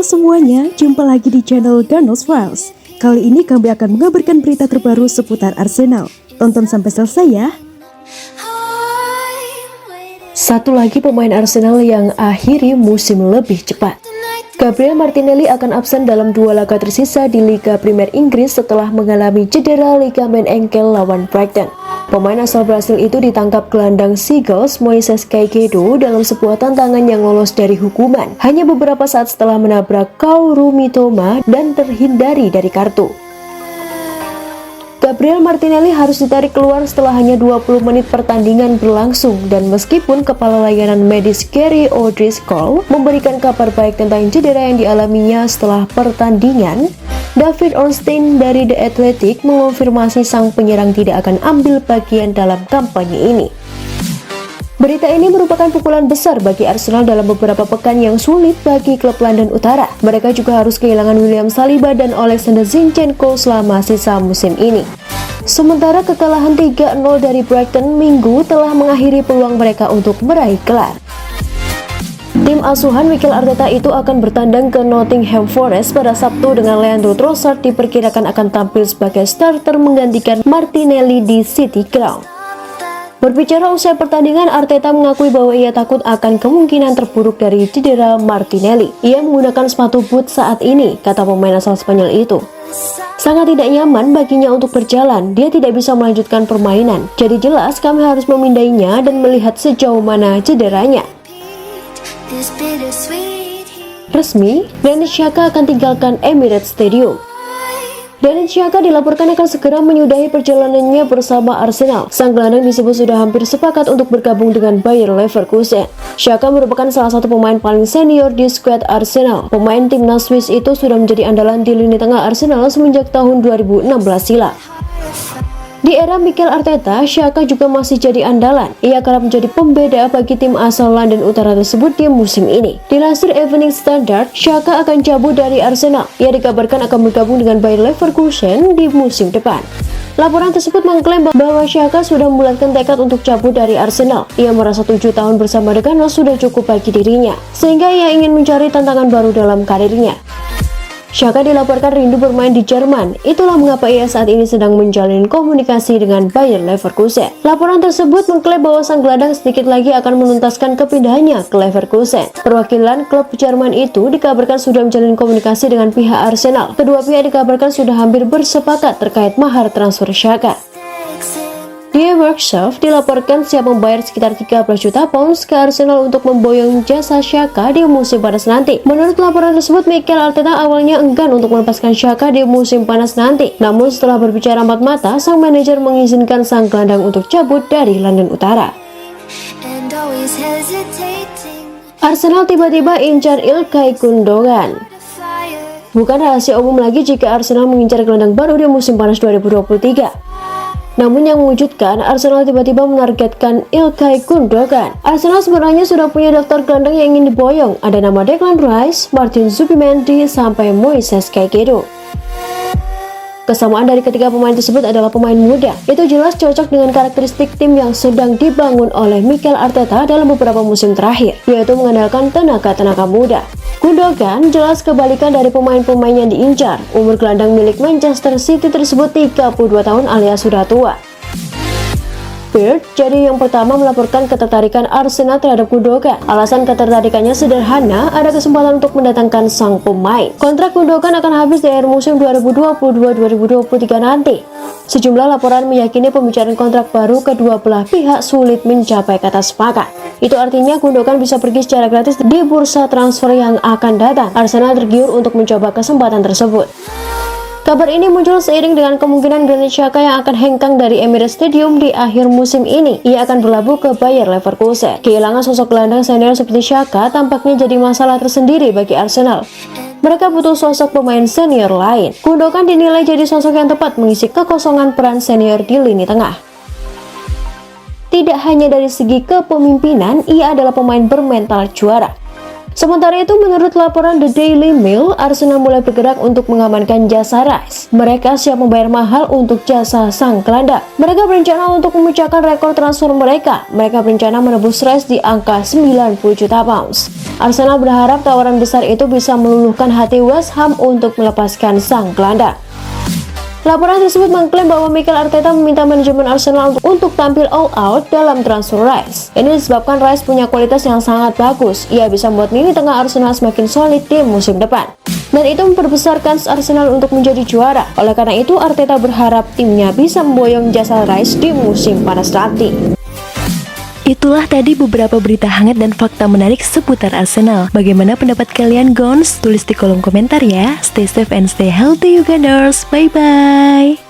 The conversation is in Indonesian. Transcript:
semuanya, jumpa lagi di channel Garnos Files. Kali ini kami akan mengabarkan berita terbaru seputar Arsenal. Tonton sampai selesai ya. Satu lagi pemain Arsenal yang akhiri musim lebih cepat. Gabriel Martinelli akan absen dalam 2 laga tersisa di Liga Premier Inggris setelah mengalami cedera ligamen engkel lawan Brighton. Pemain asal Brasil itu ditangkap gelandang Seagulls Moises Caicedo dalam sebuah tantangan yang lolos dari hukuman hanya beberapa saat setelah menabrak Kaoru Mitoma dan terhindari dari kartu. Gabriel Martinelli harus ditarik keluar setelah hanya 20 menit pertandingan berlangsung, dan meskipun kepala layanan medis Gary O'Driscoll memberikan kabar baik tentang cedera yang dialaminya setelah pertandingan, David Ornstein dari The Athletic mengonfirmasi sang penyerang tidak akan ambil bagian dalam kampanye ini. Berita ini merupakan pukulan besar bagi Arsenal dalam beberapa pekan yang sulit bagi klub London Utara. Mereka juga harus kehilangan William Saliba dan Alexander Zinchenko selama sisa musim ini. Sementara kekalahan 3-0 dari Brighton Minggu telah mengakhiri peluang mereka untuk meraih gelar. Tim asuhan Mikel Arteta itu akan bertandang ke Nottingham Forest pada Sabtu dengan Leandro Trossard diperkirakan akan tampil sebagai starter menggantikan Martinelli di City Ground. Berbicara usai pertandingan, Arteta mengakui bahwa ia takut akan kemungkinan terburuk dari cedera Martinelli. Ia menggunakan sepatu boot saat ini, kata pemain asal Spanyol itu. Sangat tidak nyaman baginya untuk berjalan, dia tidak bisa melanjutkan permainan. Jadi jelas kami harus memindainya dan melihat sejauh mana cederanya. Resmi, Granit Xhaka akan tinggalkan Emirates Stadium. Granit Xhaka dilaporkan akan segera menyudahi perjalanannya bersama Arsenal. Sang gelandang disebut sudah hampir sepakat untuk bergabung dengan Bayer Leverkusen. Xhaka merupakan salah satu pemain paling senior di skuad Arsenal. Pemain timnas Swiss itu sudah menjadi andalan di lini tengah Arsenal semenjak tahun 2016 silam. Di era Mikel Arteta, Xhaka juga masih jadi andalan. Ia kerap menjadi pembeda bagi tim asal London Utara tersebut di musim ini. Dilansir Evening Standard, Xhaka akan cabut dari Arsenal. Ia dikabarkan akan bergabung dengan Bayer Leverkusen di musim depan. Laporan tersebut mengklaim bahwa Xhaka sudah membulatkan tekad untuk cabut dari Arsenal. Ia merasa 7 tahun bersama The Gunners sudah cukup bagi dirinya, sehingga ia ingin mencari tantangan baru dalam karirnya. Xhaka dilaporkan rindu bermain di Jerman. Itulah mengapa ia saat ini sedang menjalin komunikasi dengan Bayer Leverkusen. Laporan tersebut mengklaim bahwa sang gelandang sedikit lagi akan menuntaskan kepindahannya ke Leverkusen. Perwakilan klub Jerman itu dikabarkan sudah menjalin komunikasi dengan pihak Arsenal. Kedua pihak dikabarkan sudah hampir bersepakat terkait mahar transfer Xhaka. Die Workshop dilaporkan siap membayar sekitar 13 juta pounds ke Arsenal untuk memboyong jasa Xhaka di musim panas nanti. Menurut laporan tersebut, Mikel Arteta awalnya enggan untuk melepaskan Xhaka di musim panas nanti. Namun setelah berbicara empat mata, sang manajer mengizinkan sang gelandang untuk cabut dari London Utara. Arsenal tiba-tiba incar Ilkay Gundogan. Bukan rahasia umum lagi jika Arsenal mengincar gelandang baru di musim panas 2023. Namun yang mengejutkan, Arsenal tiba-tiba menargetkan Ilkay Gundogan. Arsenal sebenarnya sudah punya daftar gelandang yang ingin diboyong. Ada nama Declan Rice, Martin Zubimendi, sampai Moises Caicedo. Kesamaan dari ketiga pemain tersebut adalah pemain muda. Itu jelas cocok dengan karakteristik tim yang sedang dibangun oleh Mikel Arteta dalam beberapa musim terakhir, yaitu mengandalkan tenaga-tenaga muda. Gundogan jelas kebalikan dari pemain-pemain yang diincar. Umur gelandang milik Manchester City tersebut 32 tahun alias sudah tua. Bird jadi yang pertama melaporkan ketertarikan Arsenal terhadap Gundogan. Alasan ketertarikannya sederhana, ada kesempatan untuk mendatangkan sang pemain. Kontrak Gundogan akan habis di akhir musim 2022-2023 nanti. Sejumlah laporan meyakini pembicaraan kontrak baru kedua belah pihak sulit mencapai kata sepakat. Itu artinya Gundogan bisa pergi secara gratis di bursa transfer yang akan datang. Arsenal tergiur untuk mencoba kesempatan tersebut. Kabar ini muncul seiring dengan kemungkinan Granit Xhaka yang akan hengkang dari Emirates Stadium di akhir musim ini. Ia akan berlabuh ke Bayer Leverkusen. Kehilangan sosok gelandang senior seperti Xhaka tampaknya jadi masalah tersendiri bagi Arsenal. Mereka butuh sosok pemain senior lain. Gundogan dinilai jadi sosok yang tepat mengisi kekosongan peran senior di lini tengah. Tidak hanya dari segi kepemimpinan, ia adalah pemain bermental juara. Sementara itu, menurut laporan The Daily Mail, Arsenal mulai bergerak untuk mengamankan jasa Rice. Mereka siap membayar mahal untuk jasa sang gelandang. Mereka berencana untuk memecahkan rekor transfer mereka. Mereka berencana menebus Rice di angka 90 juta pounds. Arsenal berharap tawaran besar itu bisa meluluhkan hati West Ham untuk melepaskan sang gelandang. Laporan tersebut mengklaim bahwa Mikel Arteta meminta manajemen Arsenal untuk tampil all out dalam transfer Rice. Ini disebabkan Rice punya kualitas yang sangat bagus. Ia bisa membuat lini tengah Arsenal semakin solid di musim depan. Dan itu memperbesar kans Arsenal untuk menjadi juara. Oleh karena itu, Arteta berharap timnya bisa memboyong jasa Rice di musim panas nanti. Itulah tadi beberapa berita hangat dan fakta menarik seputar Arsenal. Bagaimana pendapat kalian, Gons? Tulis di kolom komentar ya. Stay safe and stay healthy, Uganders. Bye-bye.